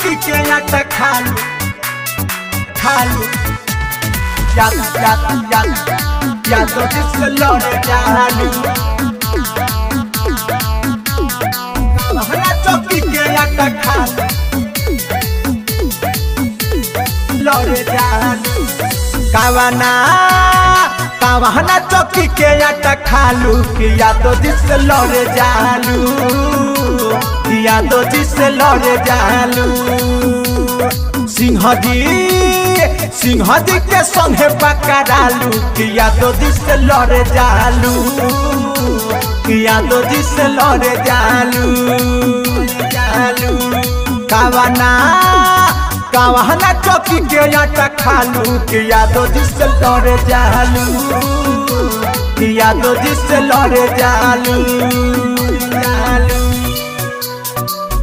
चौकी के आटा खालू खालू याद तो जिससे लौटे जालू चौकी के आटा खालू लौटे जालू कावना चौकी के आटा खालू किया तो जिससे लौटे जालू किया तो जिससे लौटे जालू सिंह जी के संगे पकड़ालू किया तो जिससे लौटे जालू किया तो जिससे लौटे जालू कावना चौकी के आटा खालू किया तो जिससे लौटे जालू किया तो जिससे लौटे जालू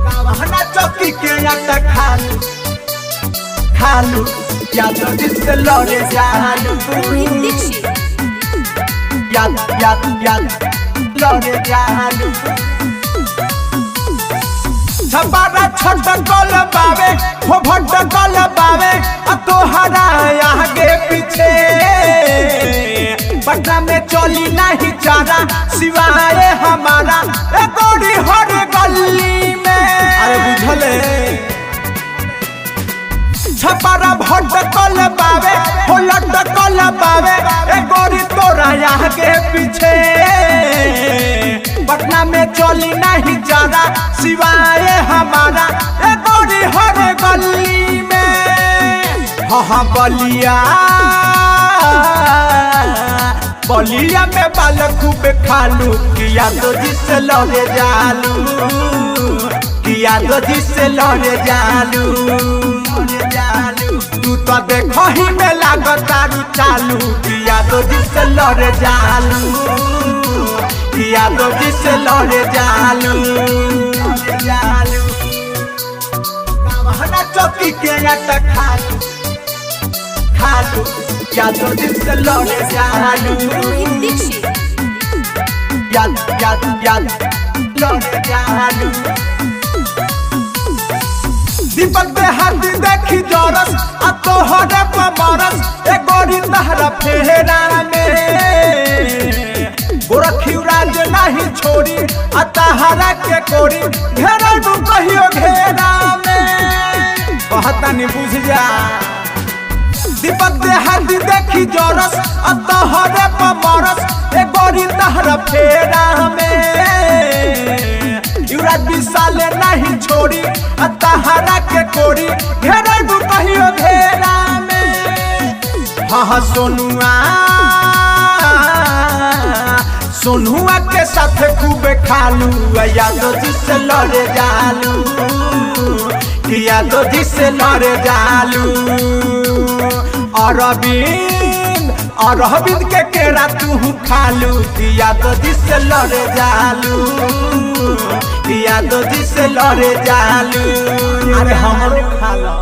कावना चौकी के आटा खालू खालू या तो जिससे लौटे जालू याद लौटे जालू छपारा छोट कल बावे वो भट कल बावे तोहरा आगे पीछे पटना में चली नहीं चारा सिवाय हमारा गोरी हर गली में अरे बुझले छपारा भट कल बावे हो लट कल बावे गोरी तोरा आगे पीछे पटना में चली नहीं जाना सिवाय हमारा गोरी हर गली में हाँ बलिया में बाल खूब खालू किया तो जिससे लौटे जालू किया तो जिससे लौटे जालू तू तो देखो ही में लागतारू चालू किया तो जिससे लौटे जालू किया तो जिससे लौटे जालू कावना चौकी के आटा खालू खालू या तो जिससे लौटे जालू याद लौटे जालू दीपक पे हाथ देखी जोरस तोहरे पमरस गोरी तहरा फेरा में गोरखीराज नहीं छोड़ी तहरा के कोरी घेरा डू कहियो घेरा में कहता नहीं बुझ जा दीपक दे हाथ देखी जोरस तोहरे पमरस गोरी तहरा फेरा में युवराज विशाल नहीं छोड़ी तहरा के कोरी घेरा डू कहियो घेरा में हाँ सोनुआ के साथ खूब खालू या तो जिससे लौटे जालू किया तो जिससे लौटे जालू अरविंद के केरा तू खालू किया तो जिससे लौटे जालू किया तो जिससे लौटे जालू अरे हम खा लो।